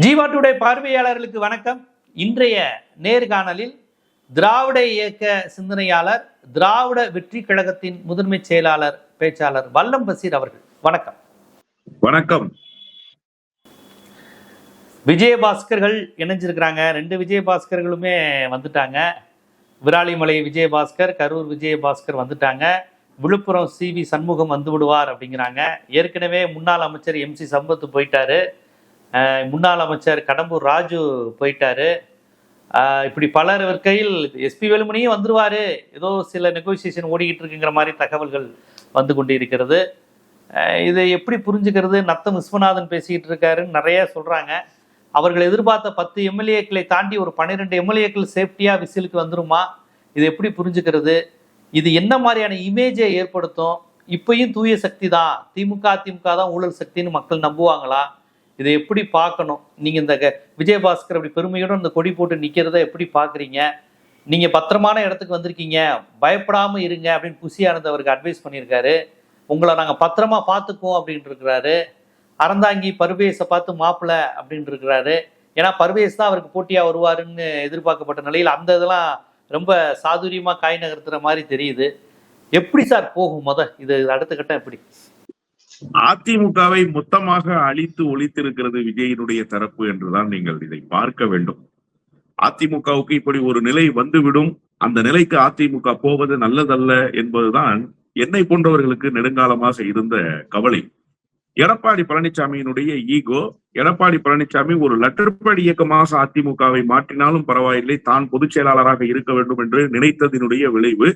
Jeeva today பார்வையாளர்களுக்கு வணக்கம். இன்றைய நேர்காணலில் திராவிட இயக்க சிந்தனையாளர், திராவிட வெற்றி கழகத்தின் முதன்மை செயலாளர், பேச்சாளர் வல்லம் பசீர் அவர்கள். வணக்கம். வணக்கம். விஜயபாஸ்கர்கள் இணைஞ்சிருக்கிறாங்க. 2 விஜயபாஸ்கர்களுமே வந்துட்டாங்க. விராலிமலை விஜயபாஸ்கர், கரூர் விஜயபாஸ்கர் வந்துட்டாங்க. விழுப்புரம் CV சண்முகம் வந்து விடுவார் அப்படிங்கிறாங்க. ஏற்கனவே முன்னாள் அமைச்சர் MC சம்பத் போயிட்டாரு. முன்னாள் அமைச்சர் கடம்பூர் ராஜு போயிட்டாரு. இப்படி பலர் கையில் SP வேலுமணியும் வந்துருவாரு. ஏதோ சில நெகோசியேஷன் ஓடிக்கிட்டு இருக்குங்கிற மாதிரி தகவல்கள் வந்து கொண்டு இருக்கிறது. இதை எப்படி புரிஞ்சுக்கிறது? நத்தம் விஸ்வநாதன் பேசிக்கிட்டு இருக்காருன்னு நிறைய சொல்றாங்க. அவர்கள் எதிர்பார்த்த 10 MLAக்களை தாண்டி ஒரு 12 MLAக்கள் சேஃப்டியா விசிலுக்கு வந்துருமா? இதை எப்படி புரிஞ்சுக்கிறது? இது என்ன மாதிரியான இமேஜை ஏற்படுத்தும்? இப்பயும் தூய சக்தி தான், திமுக தான் ஊழல் சக்தின்னு மக்கள் நம்புவாங்களா? இதை எப்படி பார்க்கணும்? நீங்கள் இந்த விஜயபாஸ்கர் அப்படி பெருமையோடு இந்த கொடி போட்டு நிற்கிறத எப்படி பார்க்குறீங்க? நீங்கள் பத்திரமான இடத்துக்கு வந்திருக்கீங்க, பயப்படாமல் இருங்க அப்படின்னு புசியானது அவருக்கு அட்வைஸ் பண்ணியிருக்காரு. உங்களை நாங்கள் பத்திரமா பார்த்துக்குவோம் அப்படின்ட்டு இருக்கிறாரு. அறந்தாங்கி பர்வேஸை பார்த்து மாப்பிள்ளை அப்படின்ட்டு இருக்கிறாரு. ஏன்னா பர்வேஸ் தான் அவருக்கு போட்டியாக வருவாருன்னு எதிர்பார்க்கப்பட்ட நிலையில் அந்த இதெல்லாம் ரொம்ப சாதுரியமாக காய் நகர்த்துற மாதிரி தெரியுது. எப்படி சார் போகும்? இது அடுத்த கட்டம் எப்படி? அதிமுகவை மொத்தமாக அழித்து ஒழித்திருக்கிறது விஜயினுடைய தரப்பு என்றுதான் நீங்கள் இதை பார்க்க வேண்டும். அதிமுகவுக்கு இப்படி ஒரு நிலை வந்துவிடும், அந்த நிலைக்கு அதிமுக போவது நல்லதல்ல என்பதுதான் என்னை போன்றவர்களுக்கு நெடுங்காலமாக இருந்த கவலை. எடப்பாடி பழனிசாமியினுடைய ஈகோ, எடப்பாடி பழனிசாமி ஒரு லட்டர்படி இயக்கமாக அதிமுகவை மாற்றினாலும் பரவாயில்லை, தான் பொதுச் செயலாளராக இருக்க வேண்டும் என்று நினைத்ததினுடைய விளைவு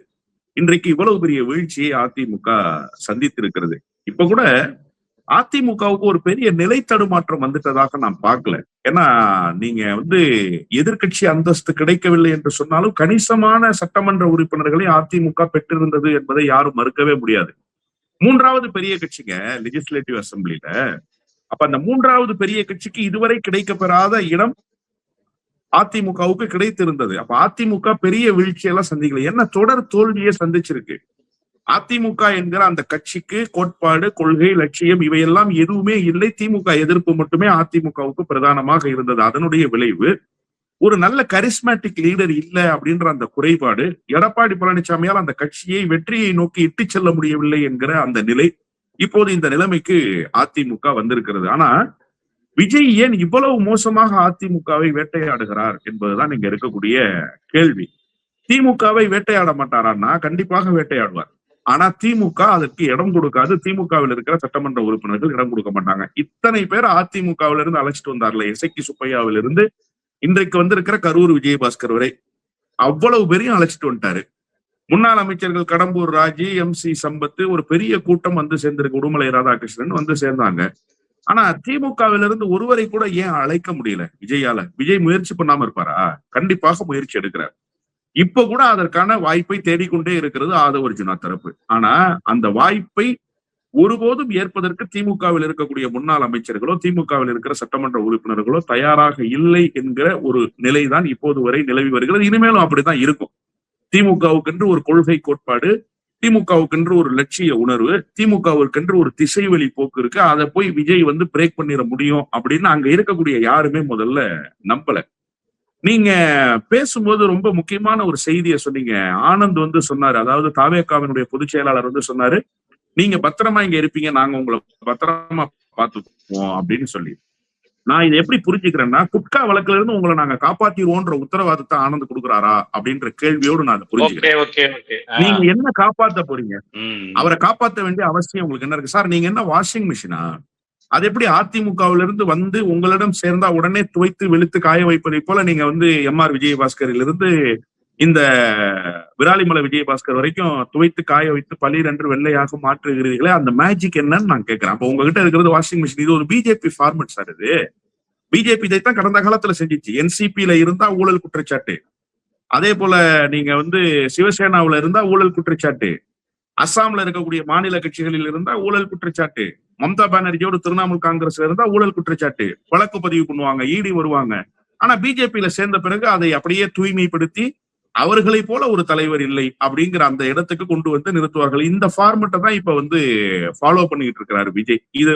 இன்றைக்கு இவ்வளவு பெரிய வீழ்ச்சியை அதிமுக சந்தித்திருக்கிறது. இப்ப கூட அதிமுகவுக்கு ஒரு பெரிய நிலை தடுமாற்றம் வந்துட்டதாக நான் பார்க்கல. ஏன்னா நீங்க எதிர்கட்சி அந்தஸ்து கிடைக்கவில்லை என்று சொன்னாலும் கணிசமான சட்டமன்ற உறுப்பினர்களை அதிமுக பெற்றிருந்தது என்பதை யாரும் மறுக்கவே முடியாது. 3வது பெரிய கட்சிங்க லெஜிஸ்லேட்டிவ் அசம்பிளில. அப்ப அந்த 3வது பெரிய கட்சிக்கு இதுவரை கிடைக்கப்பெறாத இடம் அதிமுகவுக்கு கிடைத்திருந்தது. அப்ப அதிமுக பெரிய வீழ்ச்சியெல்லாம் சந்திக்கல, என்ன தொடர் தோல்வியை சந்திச்சிருக்கு. அதிமுக என்கிற அந்த கட்சிக்கு கோட்பாடு, கொள்கை, லட்சியம் இவையெல்லாம் எதுவுமே இல்லை. திமுக எதிர்ப்பு மட்டுமே அதிமுகவுக்கு பிரதானமாக இருந்தது. அதனுடைய விளைவு ஒரு நல்ல கரிஸ்மேட்டிக் லீடர் இல்லை அப்படின்ற அந்த குறைபாடு, எடப்பாடி பழனிசாமியால் அந்த கட்சியை வெற்றியை நோக்கி இட்டு செல்ல முடியவில்லை என்கிற அந்த நிலை, இப்போது இந்த நிலைமைக்கு அதிமுக வந்திருக்கிறது. ஆனா விஜய் ஏன் இவ்வளவு மோசமாக அதிமுகவை வேட்டையாடுகிறார் என்பதுதான் இங்க இருக்கக்கூடிய கேள்வி. திமுகவை வேட்டையாட மாட்டாரான்னா கண்டிப்பாக வேட்டையாடுவார். ஆனா திமுக அதற்கு இடம் கொடுக்காது. திமுகவில் இருக்கிற சட்டமன்ற உறுப்பினர்கள் இடம் கொடுக்க மாட்டாங்க. இத்தனை பேர் அதிமுகவில இருந்து அழைச்சிட்டு வந்தார்ல, எசக்கி சுப்பையாவிலிருந்து இன்றைக்கு வந்திருக்கிற கரூர் விஜயபாஸ்கர் வரை அவ்வளவு பேரையும் அழைச்சிட்டு வந்துட்டாரு. முன்னாள் அமைச்சர்கள் கடம்பூர் ராஜு, MC சம்பத், ஒரு பெரிய கூட்டம் வந்து சேர்ந்திருக்கு. உடுமலை ராதாகிருஷ்ணன் வந்து சேர்ந்தாங்க. ஆனா திமுகவிலிருந்து ஒருவரை கூட ஏன் அழைக்க முடியல விஜயால? விஜய் முயற்சி பண்ணாம இருப்பாரா? கண்டிப்பாக முயற்சி எடுக்கிறார். இப்ப கூட அதற்கான வாய்ப்பை தேடிக்கொண்டே இருக்கிறது ஆதவர்ஜுனா தரப்பு. ஆனா அந்த வாய்ப்பை ஒருபோதும் ஏற்பதற்கு திமுகவில் இருக்கக்கூடிய முன்னாள் அமைச்சர்களோ திமுகவில் இருக்கிற சட்டமன்ற உறுப்பினர்களோ தயாராக இல்லை என்கிற ஒரு நிலைதான் இப்போது வரை நிலவி வருகிறது. இனிமேலும் அப்படித்தான் இருக்கும். திமுகவுக்கென்று ஒரு கொள்கை கோட்பாடு, திமுகவுக்கென்று ஒரு லட்சிய உணர்வு, திமுகவுக்கென்று ஒரு திசைவெளி போக்கு இருக்கு. அதை போய் விஜய் பிரேக் பண்ணிட முடியும் அப்படின்னு அங்க இருக்கக்கூடிய யாருமே முதல்ல நம்பல. நீங்க பேசும்போது ரொம்ப முக்கியமான ஒரு செய்தியை சொன்னீங்க. ஆனந்த் சொன்னாரு, அதாவது தாவேகாவினுடைய பொதுச் செயலாளர் சொன்னாரு, நீங்க பத்திரமா இங்க இருப்பீங்க, நாங்க உங்களை பத்திரமா பார்த்துக்குவோம் அப்படின்னு சொல்லி. நான் இதை எப்படி புரிஞ்சுக்கிறேன்னா, குட்கா வழக்குல இருந்து உங்களை நாங்க காப்பாத்திடுவோன்ற உத்தரவாதத்தை ஆனந்த் கொடுக்குறாரா அப்படின்ற கேள்வியோடு நான் புரிஞ்சுக்கிறேன். நீங்க என்ன காப்பாத்த போறீங்க? அவரை காப்பாற்ற வேண்டிய அவசியம் உங்களுக்கு என்ன இருக்கு? சார் நீங்க என்ன வாஷிங் மிஷினா? அது எப்படி அதிமுகவில இருந்து உங்களிடம் சேர்ந்தா உடனே துவைத்து வெளுத்து காய வைப்பதை போல நீங்க MR விஜயபாஸ்கரில் இருந்து இந்த விராலிமலை விஜயபாஸ்கர் வரைக்கும் துவைத்து காய வைத்து பளிர் என்று வெள்ளையாக மாற்றுகிறீர்களே, அந்த மேஜிக் என்னன்னு நான் கேட்கிறேன். அப்ப உங்ககிட்ட இருக்கிறது வாஷிங் மிஷின். இது ஒரு பிஜேபி ஃபார்மட் சார். இது பிஜேபி இதைத்தான் கடந்த காலத்துல செஞ்சிச்சு. NCPல இருந்தா ஊழல் குற்றச்சாட்டு, அதே போல நீங்க சிவசேனாவில இருந்தா ஊழல் குற்றச்சாட்டு, அஸ்ஸாம்ல இருக்கக்கூடிய மாநில கட்சிகளில் இருந்தா ஊழல் குற்றச்சாட்டு, மம்தா பானர்ஜியோட திரிணாமுல் காங்கிரஸ்ல இருந்தா ஊழல் குற்றச்சாட்டு, வழக்கு பதிவு பண்ணுவாங்க, ED வருவாங்க. ஆனா பிஜேபியில சேர்ந்த பிறகு அதை அப்படியே தூய்மைப்படுத்தி அவர்களை போல ஒரு தலைவர் இல்லை அப்படிங்கிற அந்த இடத்துக்கு கொண்டு நிறுத்துவார்கள். இந்த ஃபார்மெட்டை தான் இப்ப ஃபாலோ பண்ணிட்டு இருக்கிறாரு விஜய். இது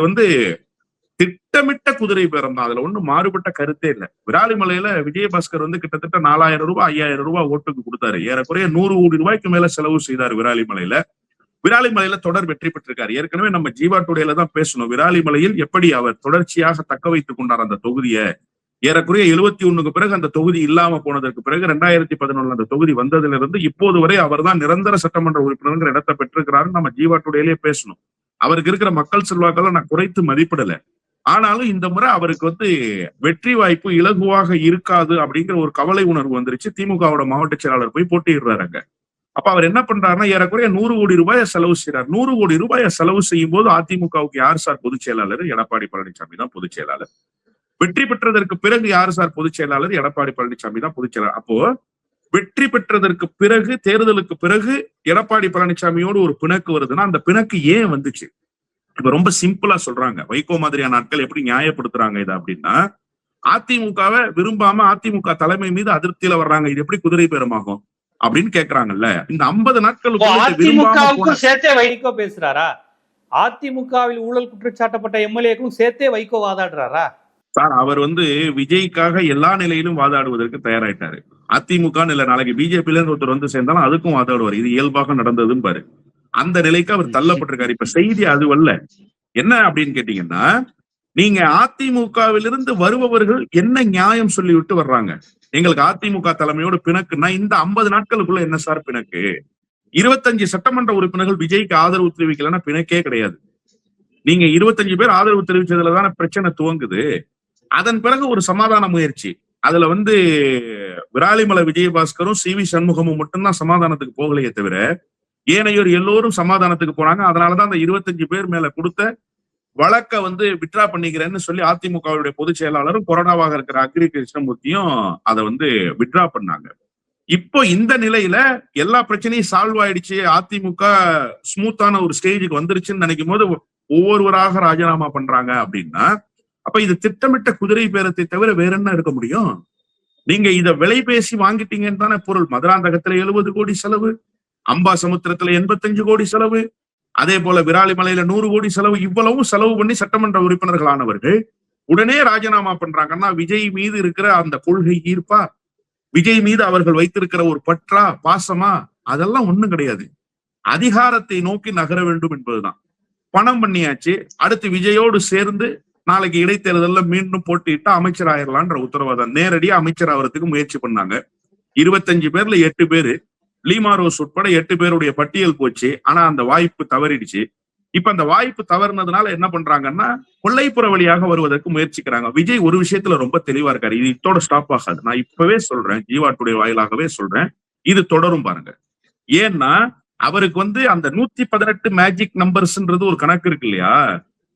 திட்டமிட்ட குதிரை பேரம் தான். அதுல ஒண்ணும் மாறுபட்ட கருத்தே இல்ல. விராலிமலையில விஜயபாஸ்கர் வந்து கிட்டத்தட்ட 4000 ரூபாய் 5000 ரூபாய் ஓட்டுக்கு கொடுத்தாரு. ஏறக்குறைய 100 கோடி ரூபாய்க்கு மேல செலவு செய்தார் விராலிமலையில. விராலிமலையில தொடர் வெற்றி பெற்றிருக்காரு. ஏற்கனவே நம்ம ஜீவா டுடேல தான் பேசணும். விராலிமலையில் எப்படி அவர் தொடர்ச்சியாக தக்க வைத்துக் கொண்டார் அந்த தொகுதியை. ஏறக்குறைய 71க்கு பிறகு அந்த தொகுதி இல்லாம போனதற்கு பிறகு 2011 அந்த தொகுதி வந்ததிலிருந்து இப்போது வரை அவர் தான் நிரந்தர சட்டமன்ற உறுப்பினர் இடத்தை பெற்றிருக்கிறாரு. நம்ம ஜீவா டுடேலயே பேசணும். அவருக்கு இருக்கிற மக்கள் செல்வாக்கெல்லாம் நான் குறைத்து மதிப்பிடல. ஆனாலும் இந்த முறை அவருக்கு வந்து வெற்றி வாய்ப்பு இலகுவாக இருக்காது அப்படிங்கிற ஒரு கவலை உணர்வு வந்துருச்சு. திமுகவோட மாவட்ட செயலாளர் போய் போட்டியிடுறாங்க. அப்ப அவர் என்ன பண்றாருன்னா ஏறக்குறைய 100 கோடி ரூபாயை செலவு செய்யறார். 100 கோடி ரூபாயை செலவு செய்யும் போது அதிமுகவுக்கு யார் சார் பொதுச் செயலாளர்? எடப்பாடி பழனிசாமி தான் பொதுச் செயலாளர். வெற்றி பெற்றதற்கு பிறகு யார் சார் பொதுச் செயலாளர்? எடப்பாடி பழனிசாமி தான் பொதுச் செயலாளர். அப்போ வெற்றி பெற்றதற்கு பிறகு, தேர்தலுக்கு பிறகு எடப்பாடி பழனிசாமியோடு ஒரு பிணக்கு வருதுன்னா அந்த பிணக்கு ஏன் வந்துச்சு? இப்ப ரொம்ப சிம்பிளா சொல்றாங்க. வைகோ மாதிரியான ஆட்கள் எப்படி நியாயப்படுத்துறாங்க இதை அப்படின்னா, அதிமுகவை விரும்பாம அதிமுக தலைமை மீது அதிருப்தியில வர்றாங்க. இது எப்படி குதிரை பேரமாகும் அப்படின்னு கேக்குறாங்கல்ல. இந்த 50 நாட்களுக்கு சேர்த்தே வைகோ பேசுறாரா? அதிமுகவில் ஊழல் குற்றச்சாட்டப்பட்ட எம்எல்ஏக்கும் சேர்த்தே வைகோ வாதாடுறாரா? சார் அவர் வந்து விஜய்க்காக எல்லா நிலையிலும் வாதாடுவதற்கு தயாராயிட்டாரு. அதிமுக இல்ல நாளைக்கு பிஜேபியில இருந்து ஒருத்தர் வந்து சேர்ந்தாலும் அதுக்கும் வாதாடுவார். இது இயல்பாக நடந்ததுன்னு பாரு. அந்த நிலைக்கு அவர் தள்ளப்பட்டிருக்காரு. இப்ப செய்தி அதுவல்ல. என்ன அப்படின்னு கேட்டீங்கன்னா, நீங்க அதிமுகவிலிருந்து வருபவர்கள் என்ன நியாயம் சொல்லிவிட்டு வர்றாங்க? எங்களுக்கு அதிமுக தலைமையோட பிணக்குன்னா இந்த 50 நாட்களுக்குள்ள என்ன சார் பிணக்கு? 25 சட்டமன்ற உறுப்பினர்கள் விஜய்க்கு ஆதரவு தெரிவிக்கலன்னா பிணக்கே கிடையாது. நீங்க 25 பேர் ஆதரவு தெரிவிச்சதுலதான பிரச்சனை துவங்குது. அதன் பிறகு ஒரு சமாதான முயற்சி. அதுல வந்து விராலிமலை விஜயபாஸ்கரும் சி வி சண்முகமும் மட்டும்தான் சமாதானத்துக்கு போகலையே தவிர ஏனையோர் எல்லோரும் சமாதானத்துக்கு போனாங்க. அதனாலதான் அந்த 25 பேர் மேல கொடுத்த வழக்க வந்து விட்ரா பண்ணிக்கிறேன்னு சொல்லி அதிமுகவுடைய பொதுச் செயலாளரும் கொரோனாவாக இருக்கிற அக்ரி கிருஷ்ணமூர்த்தியும் அதை வந்து விட்ரா பண்ணாங்க. இப்போ இந்த நிலையில எல்லா பிரச்சனையும் சால்வ் ஆயிடுச்சு, அதிமுக ஸ்மூத்தான ஒரு ஸ்டேஜுக்கு வந்துருச்சுன்னு நினைக்கும் போது ஒவ்வொருவராக ராஜினாமா பண்றாங்க அப்படின்னா, அப்ப இது திட்டமிட்ட குதிரை பேரத்தை தவிர வேற என்ன இருக்க முடியும்? நீங்க இத விலை பேசி வாங்கிட்டீங்கன்னு தானே பொருள். மதுராந்தகத்துல 70 கோடி செலவு, அம்பாசமுத்திரத்துல 85 கோடி செலவு, அதே போல விராலிமலையில 100 கோடி செலவு. இவ்வளவும் செலவு பண்ணி சட்டமன்ற உறுப்பினர்களானவர்கள் உடனே ராஜினாமா பண்றாங்கன்னா விஜய் மீது இருக்கிற அந்த கொள்கை ஈர்ப்பா, விஜய் மீது அவர்கள் வைத்திருக்கிற ஒரு பற்றா, பாசமா? அதெல்லாம் ஒண்ணும் கிடையாது. அதிகாரத்தை நோக்கி நகர வேண்டும் என்பதுதான். பணம் பண்ணியாச்சு, அடுத்து விஜயோடு சேர்ந்து நாளைக்கு இடைத்தேர்தல்ல மீண்டும் போட்டியிட்டு அமைச்சர் ஆயிரலான்ற உத்தரவாதம். நேரடியா அமைச்சர் ஆகிறதுக்கு முயற்சி பண்ணாங்க. 25 பேர்ல 8 பேரு, லீமா ரோஸ் உட்பட 8 பேருடைய பட்டியல் போச்சு. ஆனா அந்த வாய்ப்பு தவறிடுச்சு. இப்ப அந்த வாய்ப்பு தவறுனதுனால என்ன பண்றாங்கன்னா கொல்லைப்புற வழியாக வருவதற்கு முயற்சிக்கிறாங்க. விஜய் ஒரு விஷயத்துல ரொம்ப தெளிவா இருக்காரு. இது இத்தோட ஸ்டாப் ஆகாது. நான் இப்பவே சொல்றேன், ஜீவா டுடே வாயிலாகவே சொல்றேன், இது தொடரும் பாருங்க. ஏன்னா அவருக்கு வந்து அந்த 118 மேஜிக் நம்பர்ஸ்ன்றது ஒரு கணக்கு இருக்கு இல்லையா?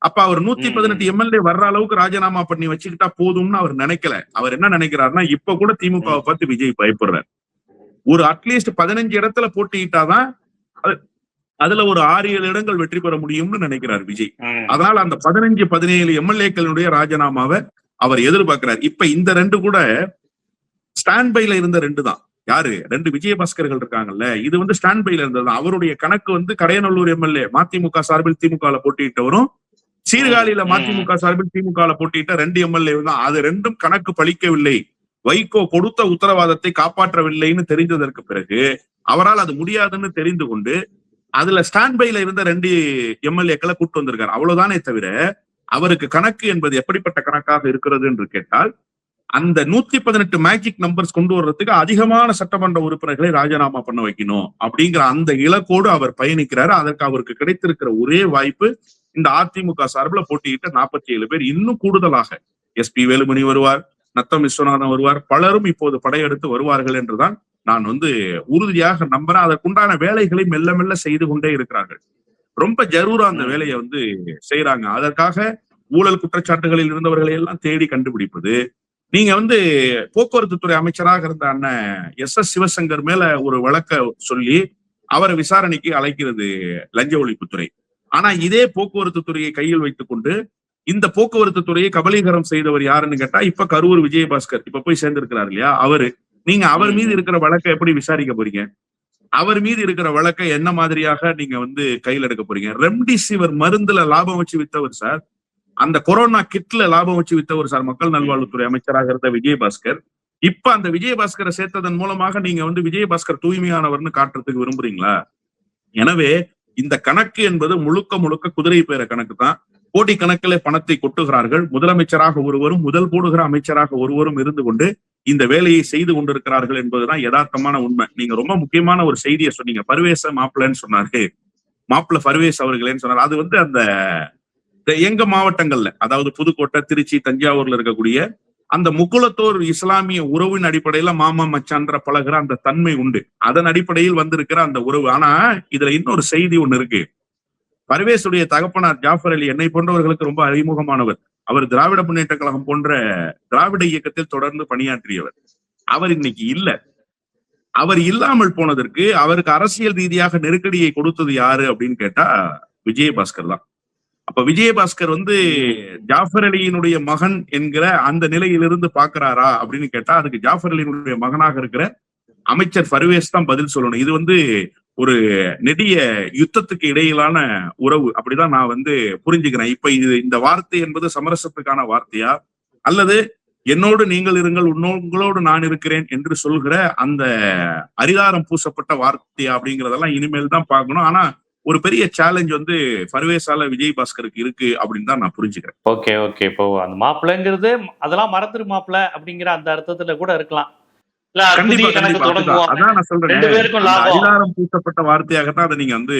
அப்ப அவர் 118 எம்எல்ஏ வர்ற அளவுக்கு ராஜினாமா பண்ணி வச்சுக்கிட்டா போதும்னு அவர் நினைக்கல. அவர் என்ன நினைக்கிறாருன்னா, இப்ப கூட திமுகவை பார்த்து விஜய் பயப்படுறாரு. ஒரு அட்லீஸ்ட் 15 இடத்துல போட்டியிட்டாதான் அதுல ஒரு 6-7 இடங்கள் வெற்றி பெற முடியும்னு நினைக்கிறார் விஜய். அதனால அந்த 15-17 எம்எல்ஏக்களுடைய ராஜினாமாவை அவர் எதிர்பார்க்கிறார். இப்ப இந்த 2 கூட ஸ்டாண்ட் பைல இருந்த 2 தான். யாரு? 2 விஜயபாஸ்கர்கள் இருக்காங்கல்ல, இது வந்து ஸ்டாண்ட் பைல இருந்தது. அவருடைய கணக்கு வந்து கடையநல்லூர் எம்எல்ஏ மதிமுக சார்பில் திமுக போட்டியிட்டவரும், சீர்காழியில மதிமுக சார்பில் திமுக போட்டியிட்ட 2 எம்எல்ஏ தான். அது 2ம் கணக்கு பலிக்கவில்லை. வைகோ கொடுத்த உத்தரவாதத்தை காப்பாற்றவில்லைன்னு தெரிந்ததற்கு பிறகு அவரால் அது முடியாதுன்னு தெரிந்து கொண்டு அதுல ஸ்டாண்ட் பைல இருந்த 2 எம்எல்ஏக்களை கூட்டு வந்திருக்காரு. அவ்வளவுதானே தவிர அவருக்கு கணக்கு என்பது எப்படிப்பட்ட கணக்காக இருக்கிறது என்று கேட்டால், அந்த 118 மேஜிக் நம்பர்ஸ் கொண்டு வர்றதுக்கு அதிகமான சட்டமன்ற உறுப்பினர்களை ராஜினாமா பண்ண வைக்கணும் அப்படிங்கிற அந்த இலக்கோடு அவர் பயணிக்கிறாரு. அதற்கு அவருக்கு கிடைத்திருக்கிற ஒரே வாய்ப்பு இந்த அதிமுக சார்பில் போட்டியிட்ட 47 பேர். இன்னும் கூடுதலாக எஸ்பி வேலுமணி வருவார், நத்தம் விஸ்வநாதன் வருவார், பலரும் இப்போது படையெடுத்து வருவார்கள் என்றுதான் நான் வந்து உறுதியாக நம்புறேன். அதற்குண்டான வேலைகளை மெல்ல மெல்ல செய்து கொண்டே இருக்கிறார்கள். ரொம்ப ஜரூரா அந்த வேலையை வந்து செய்யறாங்க. அதற்காக ஊழல் குற்றச்சாட்டுகளில் இருந்தவர்களை எல்லாம் தேடி கண்டுபிடிப்பது. நீங்க வந்து போக்குவரத்து துறை அமைச்சராக இருந்த அண்ணன் எஸ் சிவசங்கர் மேல ஒரு வழக்க சொல்லி அவரை விசாரணைக்கு அழைக்கிறது லஞ்ச ஒழிப்புத்துறை. ஆனா இதே போக்குவரத்து துறையை கையில் வைத்துக் கொண்டு இந்த போக்குவரத்து துறையை கபலீகரம் செய்தவர் யாருன்னு கேட்டா இப்ப கரூர் விஜயபாஸ்கர் இப்ப போய் சேர்ந்திருக்கிறார் இல்லையா அவரு. நீங்க அவர் மீது இருக்கிற வழக்கை எப்படி விசாரிக்க போறீங்க? அவர் மீது இருக்கிற வழக்கை என்ன மாதிரியாக நீங்க வந்து கையில் எடுக்க போறீங்க? ரெம்டிசிவர் மருந்துல லாபம் வச்சு வித்தவர் சார். அந்த கொரோனா கிட்ல லாபம் வச்சு வித்தவர் சார் மக்கள் நல்வாழ்வுத்துறை அமைச்சராக இருந்த விஜயபாஸ்கர். இப்ப அந்த விஜயபாஸ்கரை சேர்த்ததன் மூலமாக நீங்க வந்து விஜயபாஸ்கர் தூய்மையானவர்னு காட்டுறதுக்கு விரும்புறீங்களா? எனவே இந்த கணக்கு என்பது முழுக்க முழுக்க குதிரை பேர கணக்கு தான். கோடி கணக்கில் பணத்தை கொட்டுகிறார்கள். முதலமைச்சராக ஒருவரும் முதல் போடுகிற அமைச்சராக ஒருவரும் இருந்து கொண்டு இந்த வேலையை செய்து கொண்டிருக்கிறார்கள் என்பதுதான் யதார்த்தமான உண்மை. நீங்க ரொம்ப முக்கியமான ஒரு செய்தியை சொன்னீங்க. பர்வேஸ மாப்பிள்ளைன்னு சொன்னாரு. மாப்பிள்ள பர்வேஸ் அவர்களேன்னு சொன்னார். அது வந்து அந்த எங்க மாவட்டங்கள்ல, அதாவது புதுக்கோட்டை, திருச்சி, தஞ்சாவூர்ல இருக்கக்கூடிய அந்த முக்குலத்தோர் இஸ்லாமிய உறவின் அடிப்படையில மாமா மச்சான்ற பழகுற அந்த தன்மை உண்டு. அதன் அடிப்படையில் வந்திருக்கிற அந்த உறவு. ஆனா இதுல இன்னொரு செய்தி ஒண்ணு இருக்கு. பர்வேஸுடைய தகப்பனார் ஜாஃபர் அலி என்னை போன்றவர்களுக்கு ரொம்ப அறிமுகமானவர். அவர் திராவிட முன்னேற்ற கழகம் போன்ற திராவிட இயக்கத்தில் தொடர்ந்து பணியாற்றியவர். அவர் இன்னைக்கு இல்ல. அவர் இல்லாமல் போனதற்கு அவருக்கு அரசியல் ரீதியாக நெருக்கடியை கொடுத்தது யாரு அப்படின்னு கேட்டா விஜயபாஸ்கர் தான். அப்ப விஜயபாஸ்கர் வந்து ஜாஃபர் அலியினுடைய மகன் என்கிற அந்த நிலையிலிருந்து பாக்குறாரா அப்படின்னு கேட்டா அதுக்கு ஜாஃபர் அலியினுடைய மகனாக இருக்கிற அமைச்சர் பர்வேஸ் தான் பதில் சொல்லணும். இது வந்து ஒரு நெடிய யுத்தத்துக்கு இடையிலான உறவு, அப்படிதான் நான் வந்து புரிஞ்சுக்கிறேன். இப்ப இந்த வார்த்தை என்பது சமரசத்துக்கான வார்த்தையா, அல்லது என்னோடு நீங்கள் இருங்கள் உங்களோடு நான் இருக்கிறேன் என்று சொல்கிற அந்த அரிதாரம் பூசப்பட்ட வார்த்தையா அப்படிங்கிறதெல்லாம் இனிமேல் தான் பார்க்கணும். ஆனா ஒரு பெரிய சேலஞ்ச் வந்து பர்வேஸால விஜயபாஸ்கருக்கு இருக்கு அப்படின்னு தான் நான் புரிஞ்சுக்கிறேன். Okay okay. இப்போ அந்த மாப்பிள்ளைங்கிறது அதெல்லாம் மறந்துரு மாப்பிள்ளை அப்படிங்கிற அந்த அர்த்தத்துல கூட இருக்கலாம். அதான் நான் சொல்றேன், அதிகாரம் பூசப்பட்ட வார்த்தையாகத்தான் அதை நீங்க வந்து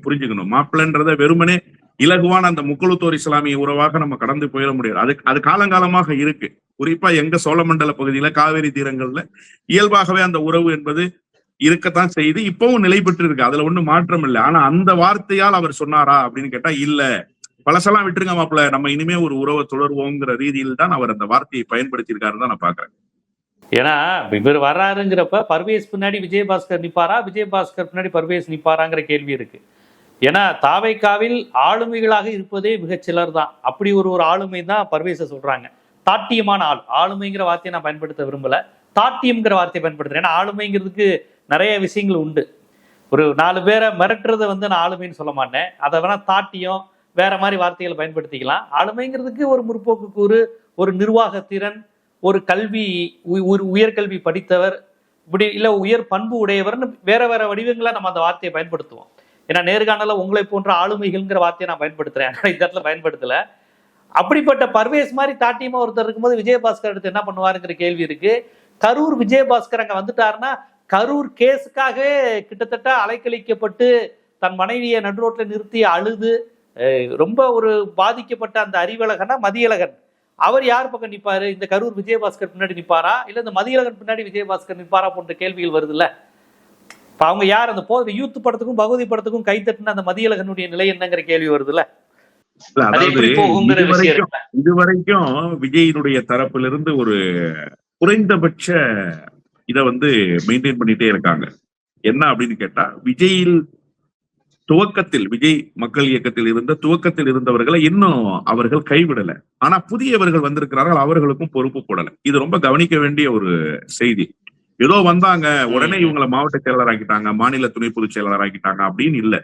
புரிஞ்சுக்கணும். மாப்பிள்ளைன்றத வெறுமனே இலகுவான அந்த முக்குலத்தோர் இஸ்லாமிய உறவாக நம்ம கடந்து போயிட முடியாது. அது காலங்காலமாக இருக்கு. குறிப்பா எங்க சோழமண்டல பகுதியில காவேரி தீரங்கள்ல இயல்பாகவே அந்த உறவு என்பது இருக்கத்தான் செய்து இப்பவும் நிலை பெற்று இருக்கு. அதுல ஒண்ணும் மாற்றம் இல்லை. ஆனா அந்த வார்த்தையால் அவர் சொன்னாரா அப்படின்னு கேட்டா இல்ல, பழசெல்லாம் விட்டுருங்க மாப்பிள்ள, நம்ம இனிமே ஒரு உறவை தொடர்வோங்கிற ரீதியில் தான் அவர் அந்த வார்த்தையை பயன்படுத்தியிருக்காருன்னு தான் நான் பாக்குறேன். ஏன்னா இவர் வர்றாருங்கிறப்ப பர்வேஸ் பின்னாடி விஜயபாஸ்கர் நிப்பாரா, விஜயபாஸ்கர் பின்னாடி பர்வேஸ் நிப்பாராங்கிற கேள்வி இருக்கு. ஏன்னா தாவைக்காவில் ஆளுமைகளாக இருப்பதே மிகச்சிலர் தான். அப்படி ஒரு ஆளுமை தான் பர்வேஸை சொல்றாங்க. தாட்டியமான ஆளுமைங்கிற வார்த்தையை நான் பயன்படுத்த விரும்பல, தாட்டியம்ங்கிற வார்த்தையை பயன்படுத்துறேன். ஏன்னா ஆளுமைங்கிறதுக்கு நிறைய விஷயங்கள் உண்டு. ஒரு 4 பேரை மிரட்டுறதை வந்து நான் ஆளுமைன்னு சொல்ல மாட்டேன். அதை வேணா தாட்டியம் வேற மாதிரி வார்த்தைகளை பயன்படுத்திக்கலாம். ஆளுமைங்கிறதுக்கு ஒரு முற்போக்கு கூறு, ஒரு நிர்வாக திறன், ஒரு கல்வி, ஒரு உயர்கல்வி படித்தவர், இப்படி இல்லை உயர் பண்பு உடையவர்னு வேற வேற வடிவங்களை நம்ம அந்த வார்த்தையை பயன்படுத்துவோம். ஏன்னா நேர்காணல உங்களை போன்ற ஆளுமைகள்ங்கிற வார்த்தையை நான் பயன்படுத்துறேன், இந்த இடத்துல பயன்படுத்தல. அப்படிப்பட்ட பர்வேஸ் மாதிரி தாட்டியமா ஒருத்தர் இருக்கும்போது விஜயபாஸ்கர் எடுத்து என்ன பண்ணுவாருங்கிற கேள்வி இருக்கு. கரூர் விஜயபாஸ்கர் அங்க வந்துட்டாருன்னா கரூர் கேஸுக்காகவே கிட்டத்தட்ட அலைக்கழிக்கப்பட்டு தன் மனைவியை நடுரோட்ல நிறுத்தி அழுது ரொம்ப ஒரு பாதிக்கப்பட்ட அந்த அறிவழகனா மதியழகன், அவர் யார் பக்கம் நிப்பாரு? இந்த கரூர் விஜயபாஸ்கர் பின்னாடி நிப்பாரா, இல்ல இந்த மதியழகன் பின்னாடி விஜயபாஸ்கர் நிப்பாரா போன்ற கேள்விகள் வருது இல்ல. இப்ப அவங்க யார்? அந்த போது யூத் படத்துக்கும் பகவதி படத்துக்கும் கைத்தட்டின அந்த மதியழகனுடைய நிலை என்னங்கிற கேள்வி வருது இல்ல. இதுவரைக்கும் விஜயினுடைய தரப்பிலிருந்து ஒரு குறைந்தபட்ச இதை வந்து மெயின்டைன் பண்ணிட்டே இருக்காங்க. என்ன அப்படின்னு கேட்டா, விஜய் மக்கள் இயக்கத்தில் இருந்த துவக்கத்தில் இருந்தவர்களை இன்னும் அவர்கள் கைவிடல. ஆனா புதியவர்கள் வந்திருக்கிறார்கள், அவர்களுக்கும் பொறுப்பு போடல. இது ரொம்ப கவனிக்க வேண்டிய ஒரு செய்தி. ஏதோ வந்தாங்க உடனே இவங்களை மாவட்ட செயலாளர் ஆக்கிட்டாங்க, மாநில துணை பொதுச் செயலாளர் ஆக்கிட்டாங்க அப்படின்னு இல்ல.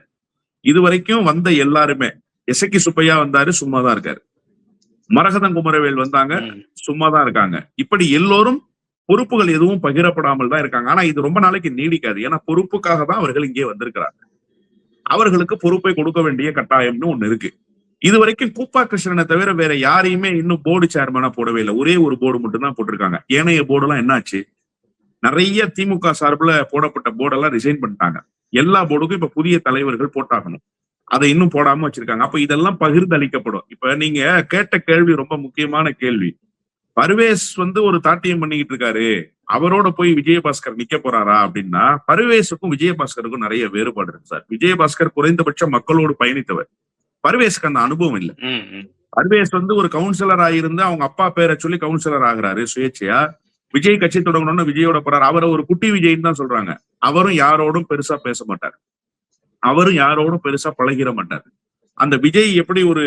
இதுவரைக்கும் வந்த எல்லாருமே, எசக்கி சுப்பையா வந்தாரு, சும்மாதான் இருக்காரு. மரகதம் குமரவேல் வந்தாங்க, சும்மாதான் இருக்காங்க. இப்படி எல்லோரும் பொறுப்புகள் எதுவும் பகிரப்படாமல் தான் இருக்காங்க. ஆனா இது ரொம்ப நாளைக்கு நீடிக்காது. ஏன்னா பொறுப்புக்காக தான் அவர்கள் இங்கே வந்திருக்கிறாங்க. அவர்களுக்கு பொறுப்பை கொடுக்க வேண்டிய கட்டாயம்னு ஒண்ணு இருக்கு. இது வரைக்கும் கூப்பா கிருஷ்ணனை தவிர வேற யாரையுமே இன்னும் போர்டு சேர்மனா போடவே இல்லை. ஒரே ஒரு போர்டு மட்டும் தான் போட்டிருக்காங்க. ஏனைய போர்டு எல்லாம் என்னாச்சு? நிறைய திமுக சார்பில் போடப்பட்ட போர்டெல்லாம் ரிசைன் பண்ணிட்டாங்க. எல்லா போர்டுக்கும் இப்ப புதிய தலைவர்கள் போட்டாகணும். அதை இன்னும் போடாம வச்சிருக்காங்க. அப்ப இதெல்லாம் பகிர்ந்து அளிக்கப்படும். இப்ப நீங்க கேட்ட கேள்வி ரொம்ப முக்கியமான கேள்வி. பர்வேஸ் வந்து ஒரு தாட்டியம் பண்ணிக்கிட்டு இருக்காரு, அவரோட போய் விஜயபாஸ்கர் நிக்க போறாரா அப்படின்னா, பர்வேஸுக்கும் விஜயபாஸ்கருக்கும் நிறைய வேறுபாடு இருக்கு சார். விஜயபாஸ்கர் குறைந்தபட்சம் மக்களோடு பயணித்தவர். பர்வேஸ்க்கு அந்த அனுபவம் இல்லை. பர்வேஸ் வந்து ஒரு கவுன்சிலர் ஆயிருந்து அவங்க அப்பா பேரை சொல்லி கவுன்சிலர் ஆகுறாரு சுயேட்சையா. விஜய் கட்சி தொடங்கணும்னு விஜயோட போறாரு. அவரை ஒரு குட்டி விஜய்ன்னு தான் சொல்றாங்க. அவரும் யாரோடும் பெருசா பேச மாட்டார், அவரும் யாரோடும் பெருசா பழகிட மாட்டார். அந்த விஜய் எப்படி ஒரு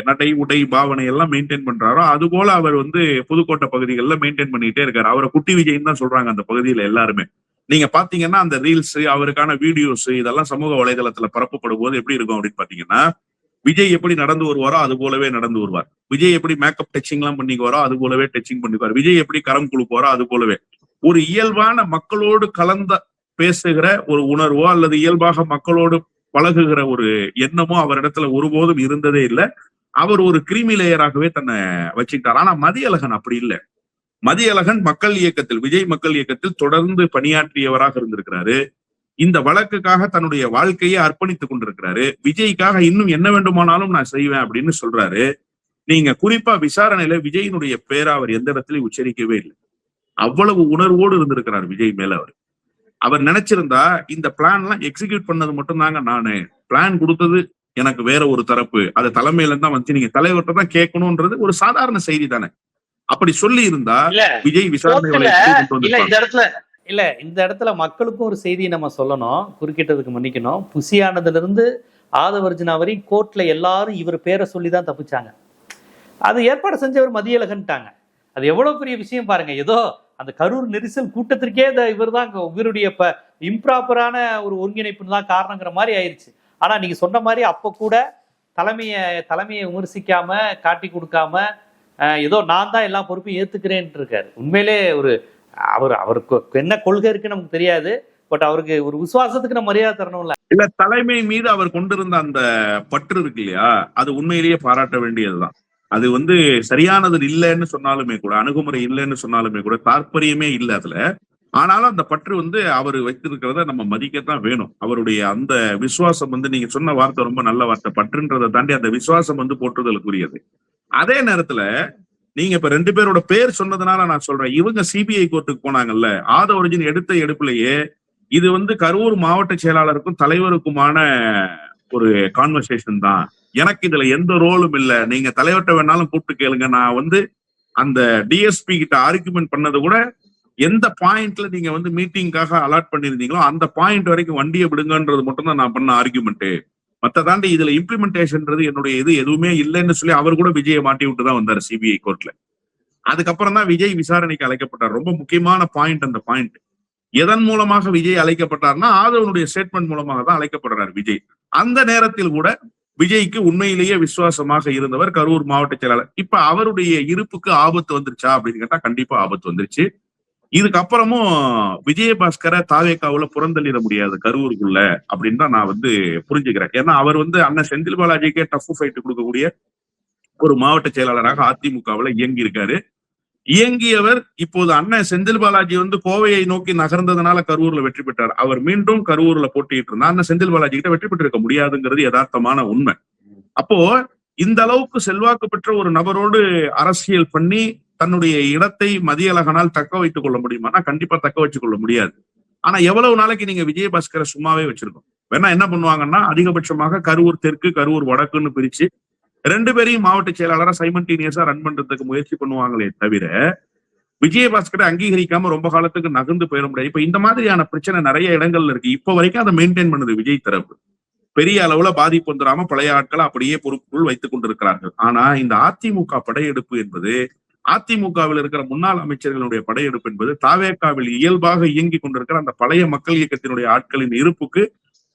நடை உடை பாவனை எல்லாம் மெயின்டைன் பண்றாரோ அது போல அவர் வந்து புதுக்கோட்டை பகுதிகளில் மெயின்டைன் பண்ணிட்டே இருக்காரு. அவரை குட்டி விஜய்ன்னு தான் சொல்றாங்க அந்த பகுதியில எல்லாருமே. நீங்க பாத்தீங்கன்னா அந்த ரீல்ஸ், அவருக்கான வீடியோஸ் இதெல்லாம் சமூக வலைதளத்துல பரப்பப்படும் போது எப்படி இருக்கும் அப்படின்னு பாத்தீங்கன்னா, விஜய் எப்படி நடந்து வருவாரோ அது போலவே நடந்து வருவார். விஜய் எப்படி மேக்கப் டச்சிங் எல்லாம் பண்ணிக்குவாரோ அது போலவே டச்சிங் பண்ணிக்குவார். விஜய் எப்படி கரம் குழுப்பாரோ அது போலவே ஒரு இயல்பான மக்களோடு கலந்த பேசுகிற ஒரு உணர்வோ அல்லது இயல்பாக மக்களோடு பழகுகிற ஒரு எண்ணமோ அவரிடத்துல ஒருபோதும் இருந்ததே இல்லை. அவர் ஒரு கிரீமி லேயராகவே தன்னை வச்சுக்கிட்டார். ஆனா மதியழகன் அப்படி இல்லை. மதியழகன் மக்கள் இயக்கத்தில், விஜய் மக்கள் இயக்கத்தில் தொடர்ந்து பணியாற்றியவராக இருந்திருக்கிறாரு. இந்த வழக்குக்காக தன்னுடைய வாழ்க்கையை அர்ப்பணித்துக் கொண்டிருக்கிறாரு. விஜய்க்காக இன்னும் என்ன வேண்டுமானாலும் நான் செய்வேன் அப்படின்னு சொல்றாரு. நீங்க குறிப்பா விசாரணையில விஜயினுடைய பேரை அவர் எந்த இடத்துலயும் உச்சரிக்கவே இல்லை. அவ்வளவு உணர்வோடு இருந்திருக்கிறார் விஜய் மேல. அவர் நினைச்சிருந்தா இந்த பிளான் எல்லாம் எக்ஸிக்யூட் பண்ணது மட்டும் தாங்க நானு, பிளான் கொடுத்தது எனக்கு வேற ஒரு தரப்பு, அது தலைமையில இருந்தா வந்து நீங்க தலைவர்கிட்ட தான் கேட்கணும்ன்றது ஒரு சாதாரண செய்தி தானே. அப்படி சொல்லி இருந்தா விஜய் விசாரணை இந்த இடத்துல மக்களுக்கும் ஒரு செய்தியை நம்ம சொல்லணும். குறுக்கிட்டதுக்கு மன்னிக்கணும். புசியானதுல இருந்து ஆதவர்ஜுனா வரை கோர்ட்ல எல்லாரும் இவர் பேரை சொல்லிதான் தப்பிச்சாங்க. அது ஏற்பாடு செஞ்சவர் மதியழகன்ட்டாங்க. அது எவ்வளவு பெரிய விஷயம் பாருங்க. ஏதோ அந்த கரூர் நெரிசல் கூட்டத்திற்கே இவர் தான் இவருடைய இம்ப்ராப்பரான ஒரு ஒருங்கிணைப்புன்னு தான் காரணங்கிற மாதிரி ஆயிடுச்சு. ஆனா நீங்க சொன்ன மாதிரி அப்ப கூட தலைமையை விமர்சிக்காம காட்டி கொடுக்காம ஏதோ நான் தான் எல்லா பொறுப்பையும் ஏத்துக்கிறேன்ட்டு இருக்காரு. உண்மையிலே அவருக்கு என்ன கொள்கை இருக்குன்னு நமக்கு தெரியாது. பட் அவருக்கு ஒரு விசுவாசத்துக்கு நம்ம மரியாதை தரணும்ல. இல்ல, தலைமை மீது அவர் கொண்டிருந்த அந்த பற்று இருக்கு இல்லையா, அது உண்மையிலேயே பாராட்ட வேண்டியதுதான். அது சரியானது இல்லைன்னு சொன்னாலுமே கூட, அணுகுமுறை இல்லைன்னு சொன்னாலுமே கூட, தாற்பயமே இல்லை அதுல. ஆனாலும் அந்த பற்று அவர் வைத்திருக்கிறத நம்ம மதிக்கத்தான் வேணும். அவருடைய அந்த விசுவாசம் நீங்க சொன்ன வார்த்தை ரொம்ப நல்ல வார்த்தை. பற்றுன்றதை தாண்டி அந்த விசுவாசம் போற்றுதலுக்குரியது. அதே நேரத்துல நீங்க இப்ப 2 பேரோட பேர் சொன்னதுனால நான் சொல்றேன், இவங்க சிபிஐ கோர்ட்டுக்கு போனாங்கல்ல, ஆதவர்ஜுன் எடுத்த எடுப்புலயே இது கரூர் மாவட்ட செயலாளருக்கும் தலைவருக்குமான ஒரு கான்வர்சேஷன் தான். எனக்கு இதுல எந்த ரோலும் இல்ல, நீங்க தலைவர்கிட்ட வேணாலும் கூப்பிட்டு கேளுங்க. நான் அந்த டிஎஸ்பி கிட்ட ஆர்குமெண்ட் பண்ணது கூட எந்த பாயிண்ட்ல நீங்க மீட்டிங்காக அலாட் பண்ணிருந்தீங்களோ அந்த பாயிண்ட் வரைக்கும் வண்டியை விடுங்கன்றது மட்டும் தான் நான் பண்ண ஆர்குமெண்ட். மத்த தாண்டி இதுல இம்ப்ளிமெண்டேஷன்ன்றது என்னுடைய இது எதுவுமே இல்லைன்னு சொல்லி அவர் கூட விஜயை மாட்டி விட்டு தான் வந்தாரு சிபிஐ கோர்ட்ல. அதுக்கப்புறம் தான் விஜய் விசாரணைக்கு அழைக்கப்பட்டார். ரொம்ப முக்கியமான பாயிண்ட் அந்த பாயிண்ட். எதன் மூலமாக விஜய் அழைக்கப்பட்டார்னா ஆதவனுடைய ஸ்டேட்மெண்ட் மூலமாக தான் அழைக்கப்படுறார் விஜய். அந்த நேரத்தில் கூட விஜய்க்கு உண்மையிலேயே விசுவாசமாக இருந்தவர் கரூர் மாவட்ட செயலாளர். இப்ப அவருடைய இருப்புக்கு ஆபத்து வந்துருச்சா அப்படின்னு கேட்டா கண்டிப்பா ஆபத்து வந்துருச்சு. இதுக்கப்புறமும் விஜயபாஸ்கரை தாவேக்காவுல புறந்தள்ளிட முடியாது கரூருக்குள்ள அப்படின்னு தான் நான் புரிஞ்சுக்கிறேன். ஏன்னா அவர் அண்ணன் செந்தில் பாலாஜிக்கே டஃப் ஃபைட் கொடுக்கக்கூடிய ஒரு மாவட்ட செயலாளராக அதிமுகவுல இயங்கி இருக்காரு. இயங்கியவர் இப்போது அண்ணன் செந்தில் பாலாஜி கோவையை நோக்கி நகர்ந்ததுனால கரூர்ல வெற்றி பெற்றார். அவர் மீண்டும் கரூர்ல போட்டிட்டு இருந்தா அண்ணன் செந்தில் பாலாஜி கிட்ட வெற்றி பெற்றிருக்க முடியாதுங்கிறது யதார்த்தமான உண்மை. அப்போ இந்த அளவுக்கு செல்வாக்கு பெற்ற ஒரு நபரோடு அரசியல் பண்ணி தன்னுடைய இடத்தை மதியழகனால் தக்க வைத்துக் கொள்ள முடியுமானா கண்டிப்பா தக்க வச்சுக் கொள்ள முடியாது. ஆனா எவ்வளவு நாளைக்கு நீங்க விஜயபாஸ்கரை சும்மாவே வச்சிருக்கோம். வேணா என்ன பண்ணுவாங்கன்னா அதிகபட்சமாக கரூர் தெற்கு கரூர் வடக்குன்னு பிரிச்சு 2 பேரையும் மாவட்ட செயலாளரா சைமல்டேனியஸா ரன் பண்றதுக்கு முயற்சி பண்ணுவாங்களே தவிர விஜயபாஸ்கரை அங்கீகரிக்காம ரொம்ப காலத்துக்கு நகர்ந்து போயிட முடியாது. இப்ப இந்த மாதிரியான பிரச்சனை நிறைய இடங்கள்ல இருக்கு. இப்ப வரைக்கும் அதை மெயின்டைன் பண்ணுது விஜய் தரப்பு. பெரிய அளவுல பாதிப்பு வந்துடாம பழைய ஆட்களை அப்படியே பொறுப்புக்குள் வைத்துக் கொண்டிருக்கிறார்கள். ஆனா இந்த அதிமுக படையெடுப்பு என்பது, அதிமுகவில் இருக்கிற முன்னாள் அமைச்சர்களுடைய படையெடுப்பு என்பது தாவேக்காவில் இயல்பாக இயங்கி கொண்டிருக்கிற அந்த பழைய மக்கள் இயக்கத்தினுடைய ஆட்களின் இருப்புக்கு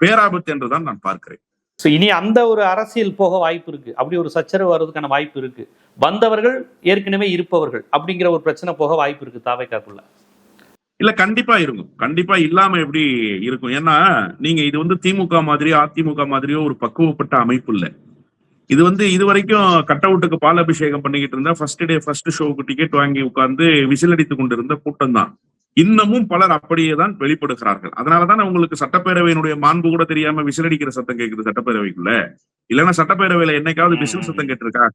பேராபத்து என்றுதான் நான் பார்க்கிறேன். இனி அந்த ஒரு அரசியல் போக வாய்ப்பு இருக்கு. அப்படி ஒரு சச்சரவு வர்றதுக்கான வாய்ப்பு இருக்கு. வந்தவர்கள் ஏற்கனவே இருப்பவர்கள் அப்படிங்கிற ஒரு பிரச்சனை போக வாய்ப்பு இருக்கு தாவேக்காக்குள்ள. இல்ல, கண்டிப்பா இருக்கும். கண்டிப்பா இல்லாம எப்படி இருக்கும்? ஏன்னா நீங்க இது திமுக மாதிரியோ அதிமுக மாதிரியோ ஒரு பக்குவப்பட்ட அமைப்பு இல்ல. இது இது வரைக்கும் கட் அவுட்டுக்கு பால் அபிஷேகம் பண்ணிக்கிட்டு இருந்தா ஃபர்ஸ்ட் டே ஃபர்ஸ்ட் ஷோவுக்கு டிக்கெட் வாங்கி உட்கார்ந்து விசில் அடித்துக் கொண்டிருந்த கூட்டம் தான். இன்னமும் பலர் அப்படியே தான் வெளிப்படுகிறார்கள். அதனாலதான் உங்களுக்கு சட்டப்பேரவையினுடைய மாண்பு கூட தெரியாம விசில் அடிக்கிற சத்தம் கேட்குது சட்டப்பேரவைக்குள்ள. இல்லைன்னா சட்டப்பேரவையில என்னைக்காவது விசில் சத்தம் கேட்டிருக்கா?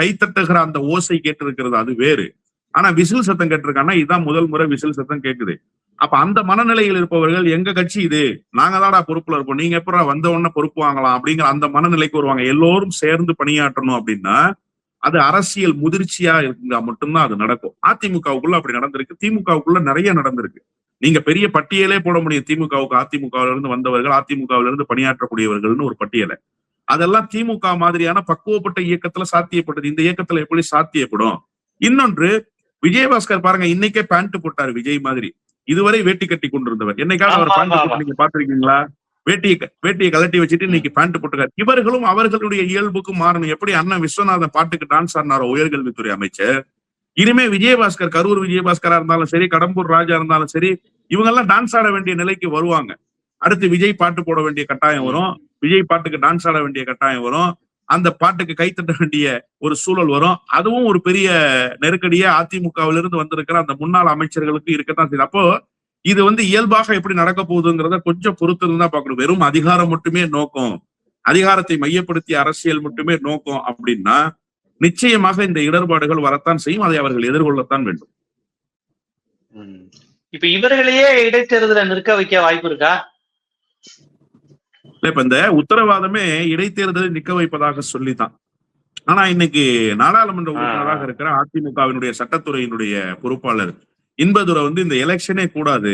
கை தட்டுகிற அந்த ஓசை கேட்டிருக்கிறது அது வேறு. ஆனா விசில் சத்தம் கேட்டிருக்கான்னா இதுதான் முதல் முறை விசில் சத்தம் கேட்குது. அப்ப அந்த மனநிலையில் இருப்பவர்கள் எங்க கட்சி இது, நாங்க தாடா பொறுப்புல இருப்போம், நீங்க எப்படா வந்த உடனே பொறுப்பு வாங்கலாம் அப்படிங்கிற அந்த மனநிலைக்கு வருவாங்க. எல்லோரும் சேர்ந்து பணியாற்றணும் அப்படின்னா அது அரசியல் முதிர்ச்சியா இருந்தா மட்டும்தான் அது நடக்கும். அதிமுகவுக்குள்ள அப்படி நடந்திருக்கு, திமுகவுக்குள்ள நிறைய நடந்திருக்கு. நீங்க பெரிய பட்டியலே போட முடியும். திமுகவுக்கு அதிமுகவில இருந்து வந்தவர்கள், அதிமுகவில இருந்து பணியாற்றக்கூடியவர்கள்னு ஒரு பட்டியலை. அதெல்லாம் திமுக மாதிரியான பக்குவப்பட்ட இயக்கத்துல சாத்தியப்பட்டது. இந்த இயக்கத்துல எப்படி சாத்தியப்படும்? இன்னொன்று, விஜயபாஸ்கர் பாருங்க, இன்னைக்கே பேண்ட் போட்டாரு விஜய் மாதிரி. இதுவரை வேட்டி கட்டி கொண்டிருந்தவர். என்னைக்காவது அவர் பேண்ட் போட்டு நீங்க பாத்திருக்கீங்களா? வேட்டியை கலட்டி வச்சுட்டு இன்னைக்கு பேண்ட் போட்டுக்காரு. இவர்களும் அவர்களுடைய இயல்புக்கும் மாறணும். எப்படி அண்ணன் விஸ்வநாதன் பாட்டுக்கு டான்ஸ் ஆடினாரோ உயர்கல்வித்துறை அமைச்சர், இனிமே விஜயபாஸ்கர், கரூர் விஜயபாஸ்கரா இருந்தாலும் சரி, கடம்பூர் ராஜா இருந்தாலும் சரி, இவங்க எல்லாம் டான்ஸ் ஆட வேண்டிய நிலைக்கு வருவாங்க. அடுத்து விஜய் பாட்டு போட வேண்டிய கட்டாயம் வரும், விஜய் பாட்டுக்கு டான்ஸ் ஆட வேண்டிய கட்டாயம் வரும், அந்த பாட்டுக்கு கைத்தட்ட வேண்டிய ஒரு சூழல் வரும். அதுவும் ஒரு பெரிய நெருக்கடியா அதிமுகவிலிருந்து வந்திருக்கிற அந்த முன்னாள் அமைச்சர்களுக்கு இருக்கத்தான் செய்யுது. அப்போ இது இயல்பாக எப்படி நடக்க போகுதுங்கிறத கொஞ்சம் பொறுத்து இருந்தா பார்க்கணும். வெறும் அதிகாரம் மட்டுமே நோக்கம், அதிகாரத்தை மையப்படுத்திய அரசியல் மட்டுமே நோக்கம் அப்படின்னா நிச்சயமாக இந்த இடர்பாடுகள் வரத்தான் செய்யும். அதை அவர்கள் எதிர்கொள்ளத்தான் வேண்டும். இப்ப இவர்களையே இடைத்தேர்தலை நிற்க வைக்க வாய்ப்பு இருக்கா? இப்ப இந்த உத்தரவாதமே இடைத்தேர்தலை நிக்க வைப்பதாக சொல்லித்தான். ஆனா இன்னைக்கு நாடாளுமன்ற உறுப்பினராக இருக்கிற அதிமுகவினுடைய சட்டத்துறையினுடைய பொறுப்பாளர் இன்பதுரை இந்த எலெக்ஷனே கூடாது,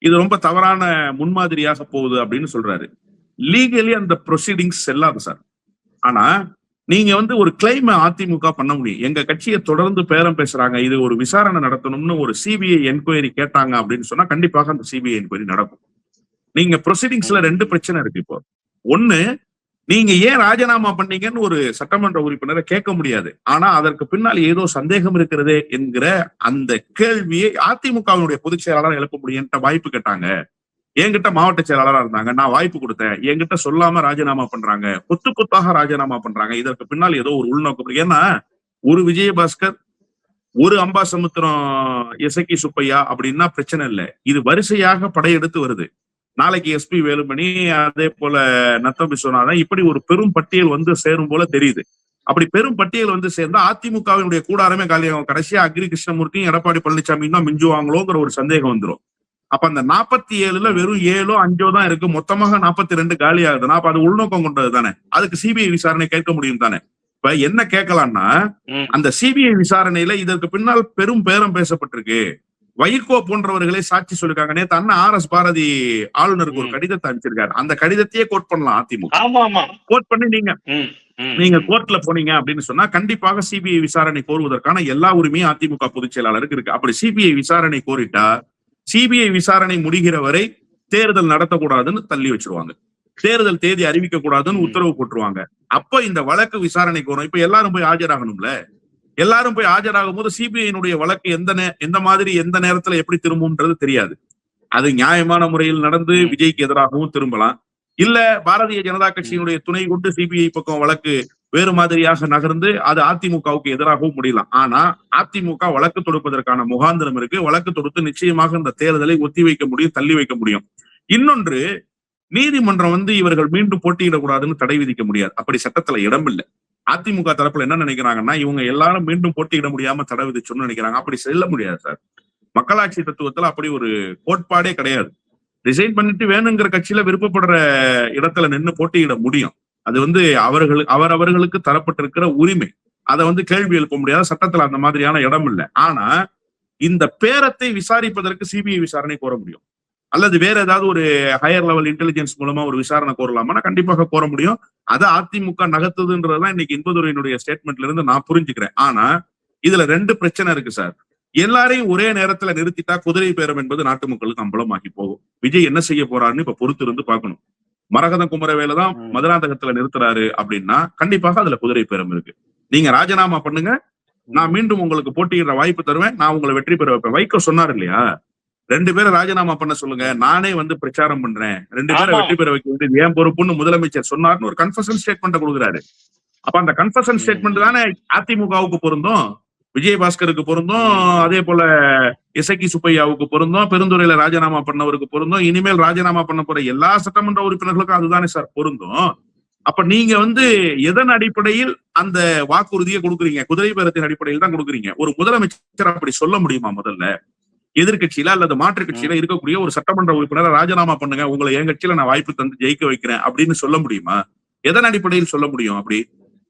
இது ரொம்ப தவறான முன்மாதிரியாக போகுது அப்படின்னு சொல்றாரு. லீகலி அந்த ப்ரொசீடிங்ஸ் செல்லாது சார். ஆனா நீங்க ஒரு கிளைம் அதிமுக பண்ண முடியும். எங்க கட்சியை தொடர்ந்து பேரம் பேசுறாங்க, இது ஒரு விசாரணை நடத்தணும்னு ஒரு சிபிஐ என்கொயரி கேட்டாங்க அப்படின்னு சொன்னா கண்டிப்பாக அந்த சிபிஐ என்கொயரி நடக்கும். நீங்க ப்ரொசீடிங்ஸ்ல 2 பிரச்சனை இருக்கு. இப்போ ஒண்ணு, நீங்க ஏன் ராஜினாமா பண்ணீங்கன்னு ஒரு சட்டமன்ற உறுப்பினரை கேட்க முடியாது. ஆனா அதற்கு பின்னால் ஏதோ சந்தேகம் இருக்கிறதே என்கிற அந்த கேள்வியை அதிமுகவினுடைய பொதுச் செயலாளர் எழுப்ப முடியும். வாய்ப்பு கேட்டாங்க, என்கிட்ட மாவட்ட செயலாளரா இருந்தாங்க, நான் வாய்ப்பு கொடுத்தேன், என்கிட்ட சொல்லாம ராஜினாமா பண்றாங்க, கொத்தாக ராஜினாமா பண்றாங்க, இதற்கு பின்னால் ஏதோ ஒரு உள்நோக்கம். ஏன்னா ஒரு விஜயபாஸ்கர், ஒரு அம்பாசமுத்திரம் இசக்கி சுப்பையா அப்படின்னா பிரச்சனை இல்லை. இது வரிசையாக படையெடுத்து வருது. நாளைக்கு எஸ்பி வேலுமணி, அதே போல நத்தம் விஸ்வநாதன், இப்படி ஒரு பெரும் பட்டியல் சேரும் போல தெரியுது. அப்படி பெரும் பட்டியல் சேர்ந்தா அதிமுகவினுடைய கூடாரமே காலியாகும். கடைசியா அக்ரி கிருஷ்ணமூர்த்தியும் எடப்பாடி பழனிசாமியும் தான் மிஞ்சுவாங்களோங்கிற ஒரு சந்தேகம் வந்துடும். அப்ப அந்த 47ல வெறும் 7ஓ 5ஓ தான் இருக்கு, மொத்தமாக 42 காலி ஆகுதுன்னா அப்ப அது உள்நோக்கம் கொண்டது தானே. அதுக்கு சிபிஐ விசாரணை கேட்க முடியும் தானே. இப்ப என்ன கேட்கலாம்னா, அந்த சிபிஐ விசாரணையில இதற்கு பின்னால் பெரும் பேரம் பேசப்பட்டிருக்கு, வைகோ போன்றவர்களே சாட்சி சொல்லிருக்காங்க. நேத்து அண்ணா RS பாரதி ஆளுநருக்கு ஒரு கடிதத்தை அனுப்பிச்சிருக்காரு. அந்த கடிதத்தையே கோட் பண்ணலாம் அதிமுக. கோட் பண்ணி நீங்க கோர்ட்ல போனீங்க அப்படின்னு சொன்னா கண்டிப்பாக சிபிஐ விசாரணை கோருவதற்கான எல்லா உரிமையும் அதிமுக பொதுச் செயலாளருக்கு இருக்கு. அப்படி சிபிஐ விசாரணை கோரிட்டா சிபிஐ விசாரணை முடிகிற வரை தேர்தல் நடத்தக்கூடாதுன்னு தள்ளி வச்சிருவாங்க, தேர்தல் தேதி அறிவிக்க கூடாதுன்னு உத்தரவு போட்டுருவாங்க. அப்ப இந்த வழக்கு விசாரணைக்கு வரும். இப்ப எல்லாரும் போய் ஆஜராகணும்ல. எல்லாரும் போய் ஆஜராகும் போது சிபிஐனுடைய வழக்கு எந்த மாதிரி எந்த நேரத்துல எப்படி திரும்பும்ன்றது தெரியாது. அது நியாயமான முறையில் நடந்து விஜய்க்கு எதிராகவும் திரும்பலாம், இல்ல பாரதிய ஜனதா கட்சியினுடைய துணை கொண்டு சிபிஐ பக்கம் வழக்கு வேறு மாதிரியாக நகர்ந்து அது அதிமுகவுக்கு எதிராகவும் முடியலாம். ஆனா அதிமுக வழக்கு தொடுப்பதற்கான முகாந்திரம் இருக்கு. வழக்கு தொடுத்து நிச்சயமாக இந்த தேர்தலை ஒத்தி வைக்க முடியும், தள்ளி வைக்க முடியும். இன்னொன்று, நீதிமன்றம் இவர்கள் மீண்டும் போட்டியிடக்கூடாதுன்னு தடை விதிக்க முடியாது. அப்படி சட்டத்துல இடம் இல்லை. அதிமுக தரப்புல என்ன நினைக்கிறாங்கன்னா, இவங்க எல்லாரும் மீண்டும் போட்டியிட முடியாம தடை விதிச்சுன்னு நினைக்கிறாங்க. அப்படி செல்ல முடியாது சார். மக்களாட்சி தத்துவத்துல அப்படி ஒரு கோட்பாடே கிடையாது. ரிசைன் பண்ணிட்டு வேணுங்கிற கட்சியில விருப்பப்படுற இடத்துல நின்று போட்டியிட முடியும். அது அவர்களுக்கு தரப்பட்டிருக்கிற உரிமை. அதை கேள்வி எழுப்ப முடியாத சட்டத்துல அந்த மாதிரியான இடம் இல்லை. ஆனா இந்த பேரத்தை விசாரிப்பதற்கு சிபிஐ விசாரணை கோர முடியும், அல்லது வேற ஏதாவது ஒரு ஹையர் லெவல் இன்டெலிஜென்ஸ் மூலமா ஒரு விசாரணை கோரலாமா? கண்டிப்பாக கோர முடியும். அதை அதிமுக நகர்த்துதுன்றதுதான் இன்னைக்கு இன்பதுரையினுடைய ஸ்டேட்மெண்ட்ல இருந்து நான் புரிஞ்சுக்கிறேன். ஆனா இதுல 2 பிரச்சனை இருக்கு சார். எல்லாரையும் ஒரே நேரத்துல நிறுத்திட்டா குதிரை பேரம் என்பது நாட்டு மக்களுக்கு அம்பலமாகி போகும். விஜய் என்ன செய்ய போறாருன்னு இப்ப பொறுத்து இருந்து பார்க்கணும். மரகத குமரவேல தான் மதுராந்தகத்துல நிறுத்துறாரு அப்படின்னா கண்டிப்பாக அதுல குதிரை பேரம் இருக்கு. நீங்க ராஜினாமா பண்ணுங்க, நான் மீண்டும் உங்களுக்கு போட்டியிடுற வாய்ப்பு தருவேன், நான் உங்களை வெற்றி பெற வைப்பேன். வைகோ சொன்னார் இல்லையா, 2 பேரை ராஜினாமா பண்ண சொல்லுங்க, நானே பிரச்சாரம் பண்றேன், 2 பேரை வெற்றி பெற வைக்க வேண்டியது ஏன் பொறுப்புன்னு முதலமைச்சர் சொன்னார்னு ஒரு கன்ஃபஷன் ஸ்டேட்மெண்ட் கொடுக்குறாரு. அப்ப அந்த கன்ஃபஷன் ஸ்டேட்மெண்ட் தானே அதிமுகவுக்கு பொருந்தும், விஜயபாஸ்கருக்கு பொருந்தும், அதே போல இசக்கி சுப்பையாவுக்கு பொருந்தும், பெருந்துறையில ராஜினாமா பண்ணவருக்கு பொருந்தும், இனிமேல் ராஜினாமா பண்ண போற எல்லா சட்டமன்ற உறுப்பினர்களுக்கும் அதுதானே சார் பொருந்தும். அப்ப நீங்க எதன் அடிப்படையில் அந்த வாக்குறுதியை கொடுக்குறீங்க? குதிரை பேரத்தின் அடிப்படையில் தான் கொடுக்குறீங்க. ஒரு முதலமைச்சர் அப்படி சொல்ல முடியுமா? முதல்ல எதிர்கட்சியில அல்லது மாற்று கட்சியில இருக்கக்கூடிய ஒரு சட்டமன்ற உறுப்பினரை ராஜினாமா பண்ணுங்க, உங்களை என் கட்சியில நான் வாய்ப்பு தந்து ஜெயிக்க வைக்கிறேன் அப்படின்னு சொல்ல முடியுமா? எதன் அடிப்படையில் சொல்ல முடியும்? அப்படி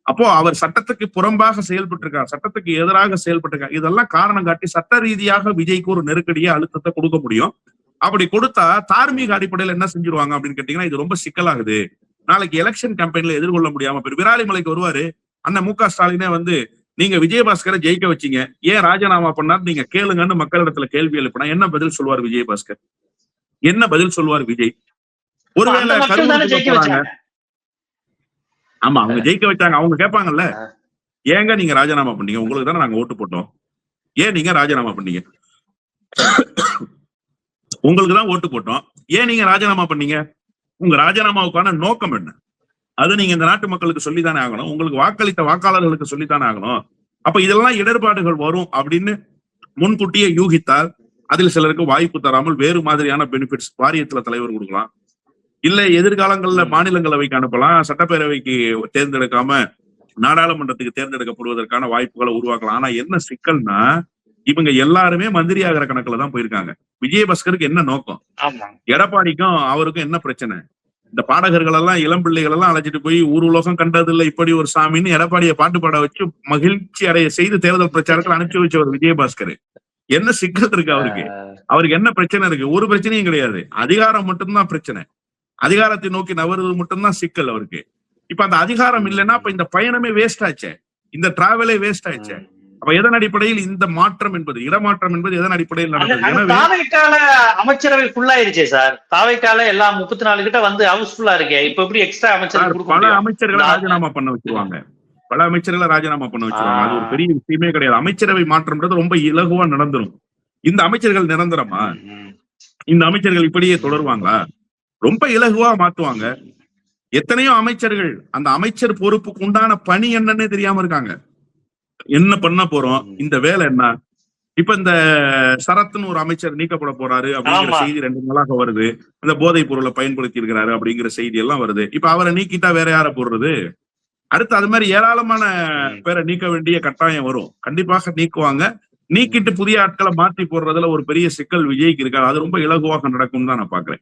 அப்போ அவர் சட்டத்துக்கு புறம்பாக செயல்பட்டிருக்கார், சட்டத்துக்கு எதிராக செயல்பட்டிருக்கார். இதெல்லாம் காரணம் காட்டி சட்ட ரீதியாக விஜய்க்கு ஒரு நெருக்கடியை அழுத்தத்தை கொடுக்க முடியும். அப்படி கொடுத்தா தார்மீக அடிப்படையில் என்ன செஞ்சிருவாங்க அப்படின்னு கேட்டீங்கன்னா, இது ரொம்ப சிக்கலாகுது. நாளைக்கு எலெக்ஷன் கேம்பெயின்ல எதிர்கொள்ள முடியாம விராலிமலைக்கு வருவாரு அண்ணன் மு க ஸ்டாலினே நீங்க விஜயபாஸ்கரை ஜெயிக்க வச்சீங்க, ஏன் ராஜினாமா பண்ணார் நீங்க கேளுங்கன்னு மக்களிடத்துல கேள்வி எழுப்பினா என்ன பதில் சொல்வார் விஜயபாஸ்கர்? என்ன பதில் சொல்வார் விஜய்? ஒருவேளை மக்கள் தானே கரூருக்கு ஜெயிக்க போறாங்க. வச்சாங்க. ஆமா, அவங்க ஜெயிக்க வச்சாங்க. அவங்க கேட்பாங்கல்ல, ஏங்க நீங்க ராஜினாமா பண்ணீங்க? உங்களுக்கு தானே நாங்க ஓட்டு போட்டோம், ஏன் நீங்க ராஜினாமா பண்ணீங்க? உங்களுக்கு தான் ஓட்டு போட்டோம், ஏன் நீங்க ராஜினாமா பண்ணீங்க? உங்க ராஜினாமாவுக்கான நோக்கம் என்ன? அது நீங்க இந்த நாட்டு மக்களுக்கு சொல்லித்தானே ஆகணும். உங்களுக்கு வாக்களித்த வாக்காளர்களுக்கு சொல்லித்தானே ஆகணும். அப்ப இதெல்லாம் இடர்பாடுகள் வரும் அப்படின்னு முன்கூட்டியே யூகித்தால் அதில் சிலருக்கு வாய்ப்பு தராமல் வேறு மாதிரியான பெனிஃபிட்ஸ் வாரியத்துல தலைவர் கொடுக்கலாம். இல்ல எதிர்காலங்கள்ல மாநிலங்களவைக்கு அனுப்பலாம், சட்டப்பேரவைக்கு தேர்ந்தெடுக்காம நாடாளுமன்றத்துக்கு தேர்ந்தெடுக்கப்படுவதற்கான வாய்ப்புகளை உருவாக்கலாம். ஆனா என்ன சிக்கல்னா, இவங்க எல்லாருமே மந்திரி ஆகிற கணக்குல தான் போயிருக்காங்க. விஜயபாஸ்கருக்கு என்ன நோக்கம்? எடப்பாடிக்கும் அவருக்கும் என்ன பிரச்சனை? இந்த பாடகர்கள் எல்லாம் இளம் பிள்ளைகள் எல்லாம் அழைச்சிட்டு போய் ஊர் உலகம் கண்டதில்லை இப்படி ஒரு சாமின்னு எடப்பாடியை பாட்டு பாட வச்சு மகிழ்ச்சி அடைய செய்து தேர்தல் பிரச்சாரத்தில் அனுப்பிச்சு வச்சவர் விஜயபாஸ்கர். என்ன சிக்கல் இருக்கு அவருக்கு? அவருக்கு என்ன பிரச்சனை இருக்கு? ஒரு பிரச்சனையும் கிடையாது. அதிகாரம் மட்டும்தான் பிரச்சனை. அதிகாரத்தை நோக்கி நவறுவது மட்டும்தான் சிக்கல் அவருக்கு. இப்ப அந்த அதிகாரம் இல்லைன்னா அப்ப இந்த பயணமே வேஸ்ட் ஆச்சே, இந்த டிராவலே வேஸ்ட் ஆச்சே. அப்ப எதன் அடிப்படையில் இந்த மாற்றம் என்பது, இடமாற்றம் என்பது எதன் அடிப்படையில் நடந்தது? எனவே தாவைக்கால அமைச்சரவை ஃபுல்லாயிருச்சே சார். தாவைக்கால எல்லாம் 34 கிட்ட வந்து ஹவுஸ்ஃபுல்லா இருக்கே. இப்ப எப்படி எக்ஸ்ட்ரா அமைச்சர் பல அமைச்சர்களை ராஜினாமா பண்ண வச்சிருவாங்க. பல அமைச்சர்களை ராஜினாமா பண்ண வச்சிருவாங்க. அது ஒரு பெரிய விஷயமே கிடையாது. அமைச்சரவை மாற்றம்ன்றது ரொம்ப இலகுவா நடந்துரும். இந்த அமைச்சர்கள் நிரந்தரமா? இந்த அமைச்சர்கள் இப்படியே தொடருவாங்களா? ரொம்ப இலகுவா மாத்துவாங்க. எத்தனையோ அமைச்சர்கள் அந்த அமைச்சர் பொறுப்புக்கு உண்டான பணி என்னன்னே தெரியாம இருக்காங்க. என்ன பண்ண போறோம், இந்த வேலை என்ன? இப்ப இந்த சரத்னு ஒரு அமைச்சர் நீக்கப்பட போறாரு அப்படிங்கிற செய்தி 2 நாளாக வருது. இந்த போதைப் பொருளை பயன்படுத்தி இருக்கிறாரு அப்படிங்கிற செய்தி எல்லாம் வருது. இப்ப அவரை நீக்கிட்டா வேற யார போடுறது? அடுத்து அது மாதிரி ஏராளமான பேரை நீக்க வேண்டிய கட்டாயம் வரும். கண்டிப்பாக நீக்குவாங்க. நீக்கிட்டு புதிய ஆட்களை மாற்றி போடுறதுல ஒரு பெரிய சிக்கல் விஜய்க்கு இருக்காது. அது ரொம்ப இலகுவாக நடக்கும் தான் நான் பாக்குறேன்.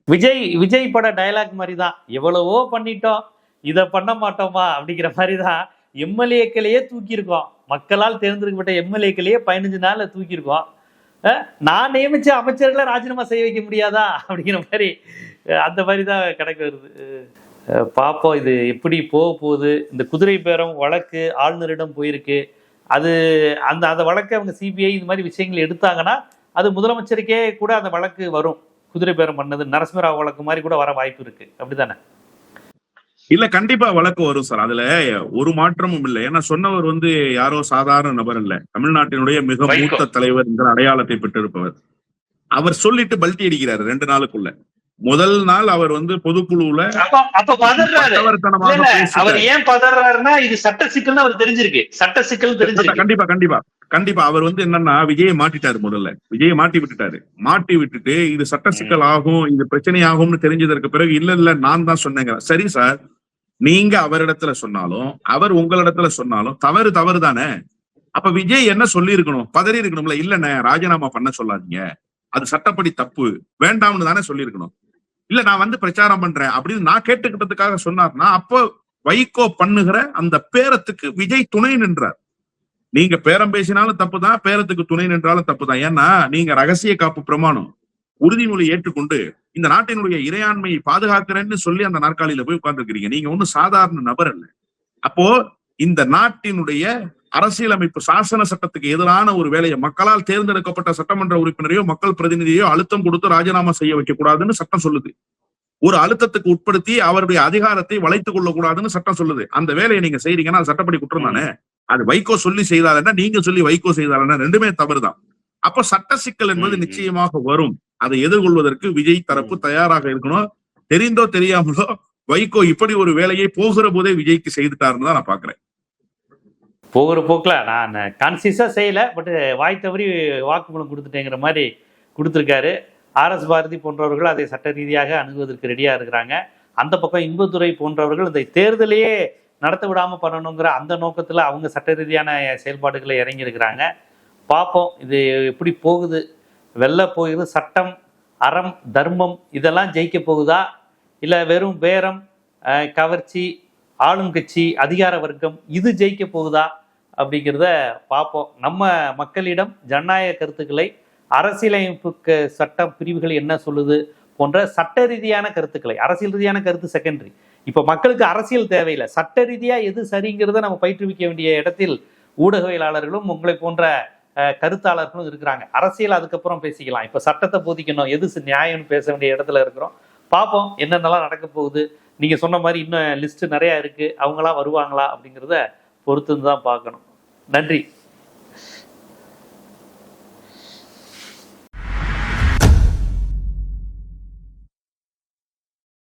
விஜய் பட டயலாக் மாதிரி தான், எவ்வளவோ பண்ணிட்டோம் இதை பண்ண மாட்டோமா அப்படிங்கிற மாதிரி தான். எம்எல்ஏக்களையே தூக்கியிருக்கோம், மக்களால் தேர்ந்தெடுக்கப்பட்ட எம்எல்ஏக்களையே 15 நாள்ல தூக்கியிருக்கோம். நான் நியமிச்ச அமைச்சர்களை ராஜினாமா செய்ய வைக்க முடியாதா அப்படிங்கிற மாதிரி அந்த மாதிரி தான் கணக்கு வருது. பார்ப்போம் இது எப்படி போக போகுது. இந்த குதிரை பேரம் வழக்கு ஆளுநரிடம் போயிருக்கு. அது அந்த வழக்கை அவங்க சிபிஐ இந்த மாதிரி விஷயங்கள் எடுத்தாங்கன்னா அது முதலமைச்சருக்கே கூட அந்த வழக்கு வரும். குதிரை பேரம் பண்ணது நரசிம்மராவ் வழக்கு மாதிரி கூட வர வாய்ப்பு இருக்கு, அப்படித்தானே? இல்ல, கண்டிப்பா வழக்கு வரும் சார். அதுல ஒரு மாற்றமும் இல்லை. ஏன்னா சொன்னவர் யாரோ சாதாரண நபர் இல்ல, தமிழ்நாட்டினுடைய மிக மூத்த தலைவர் என்ற அடையாளத்தை பெற்றிருப்பவர். அவர் சொல்லிட்டு பல்ட்டி அடிக்கிறாரு 2 நாளுக்குள்ள. முதல் நாள் அவர் பொதுக்குழுல அவர் ஏன் பதறாருன்னா இது சட்ட சிக்கல்னு அவர் தெரிஞ்சிருக்கு. சட்ட சிக்கல் தெரிஞ்சிருக்கு. கண்டிப்பா கண்டிப்பா கண்டிப்பா. அவர் என்னன்னா விஜயை மாட்டிட்டாரு. முதல்ல விஜயை மாட்டி விட்டுட்டாரு. மாட்டி விட்டுட்டு இது சட்ட சிக்கல் ஆகும், இது பிரச்சனை ஆகும்னு தெரிஞ்சதற்கு பிறகு இல்ல நான் தான் சொன்னேங்க. சரி சார், நீங்க அவரிடத்துல சொன்னாலும் அவர் உங்களிடத்துல சொன்னாலும் தவறு தானே. அப்ப விஜய் என்ன சொல்லி இருக்கணும்? பதறி இருக்கணும்ல. இல்லண்ணே ராஜினாமா பண்ண சொல்லாதீங்க, அது சட்டப்படி தப்பு, வேண்டாம்னு தானே சொல்லி இருக்கணும். இல்ல நான் பிரச்சாரம் பண்றேன் அப்படின்னு நான் கேட்டுக்கிட்டதுக்காக சொன்னார்னா அப்போ வைகோ பண்ணுகிற அந்த பேரத்துக்கு விஜய் துணை நின்றார். நீங்க பேரம் பேசினாலும் தப்புதான், பேரத்துக்கு துணை நின்றாலும் தப்புதான். ஏன்னா நீங்க ரகசிய காப்பு பிரமாணம் உறுதிமொழி ஏற்றுக்கொண்டு இந்த நாட்டினுடைய இறையாண்மையை பாதுகாக்கிறேன்னு சொல்லி அந்த நாற்காலியில போய் உட்கார்ந்துருக்கீங்க. நீங்க ஒன்னும் சாதாரண நபர் அல்ல. அப்போ இந்த நாட்டினுடைய அரசியலமைப்பு சாசன சட்டத்துக்கு எதிரான ஒரு வேலையை மக்களால் தேர்ந்தெடுக்கப்பட்ட சட்டமன்ற உறுப்பினரையோ மக்கள் பிரதிநிதியோ அழுத்தம் கொடுத்து ராஜினாமா செய்ய வைக்க கூடாதுன்னு சட்டம் சொல்லுது. ஒரு அழுத்தத்துக்கு உட்படுத்தி அவருடைய அதிகாரத்தை வளைத்துக் கொள்ள கூடாதுன்னு சட்டம் சொல்லுது. அந்த வேலையை நீங்க செய்றீங்கன்னா அது சட்டப்படி குற்றம் தானே. அது வைகோ சொல்லி செய்தாலன்னா நீங்க சொல்லி வைகோ செய்தாலன்னா ரெண்டுமே தவறுதான். அப்ப சட்ட சிக்கல் என்பது நிச்சயமாக வரும். அதை எதிர்கொள்வதற்கு விஜய் தரப்பு தயாராக இருக்கணும். தெரிந்தோ தெரியாமலோ வைகோ இப்படி ஒரு வேலையை போகிற போதே விஜய்க்கு செய்துட்டாருன்னு தான் நான் பாக்குறேன். போகிற போக்கில் நான் கான்சியஸாக செய்யலை, பட் வாய் தவறி வாக்குமூலம் கொடுத்துட்டேங்கிற மாதிரி கொடுத்துருக்காரு. RS பாரதி போன்றவர்கள் அதை சட்ட ரீதியாக அணுகுவதற்கு ரெடியாக இருக்கிறாங்க. அந்த பக்கம் இன்பதுரை போன்றவர்கள் இந்த தேர்தலையே நடத்த விடாமல் பண்ணணுங்கிற அந்த நோக்கத்தில் அவங்க சட்ட ரீதியான செயல்பாடுகளை இறங்கியிருக்கிறாங்க. பார்ப்போம் இது எப்படி போகுது. வெல்ல போகிறது சட்டம், அறம், தர்மம் இதெல்லாம் ஜெயிக்க போகுதா, இல்லை வெறும் பேரம், கவர்ச்சி, ஆளும் கட்சி, அதிகார வர்க்கம் இது ஜெயிக்க போகுதா அப்படிங்கிறத பார்ப்போம். நம்ம மக்களிடம் ஜனநாயக கருத்துக்களை, அரசியலமைப்பு சட்ட பிரிவுகள் என்ன சொல்லுது போன்ற சட்ட ரீதியான கருத்துக்களை, அரசியல் ரீதியான கருத்து செகண்டரி. இப்போ மக்களுக்கு அரசியல் தேவையில்லை, சட்ட ரீதியாக எது சரிங்கிறத நம்ம பயிற்றுவிக்க வேண்டிய இடத்தில் ஊடகவியலாளர்களும் உங்களை போன்ற கருத்தாளர்களும் இருக்கிறாங்க. அரசியல் அதுக்கப்புறம் பேசிக்கலாம். இப்போ சட்டத்தை போதிக்கணும், எது நியாயம்னு பேச வேண்டிய இடத்துல இருக்கிறோம். பார்ப்போம் என்னென்னலாம் நடக்க போகுது. நீங்க சொன்ன மாதிரி இன்னும் லிஸ்ட் நிறைய இருக்கு, அவங்களா வருவாங்களா அப்படிங்கிறத பொறுத்து தான் பார்க்கணும். நன்றி.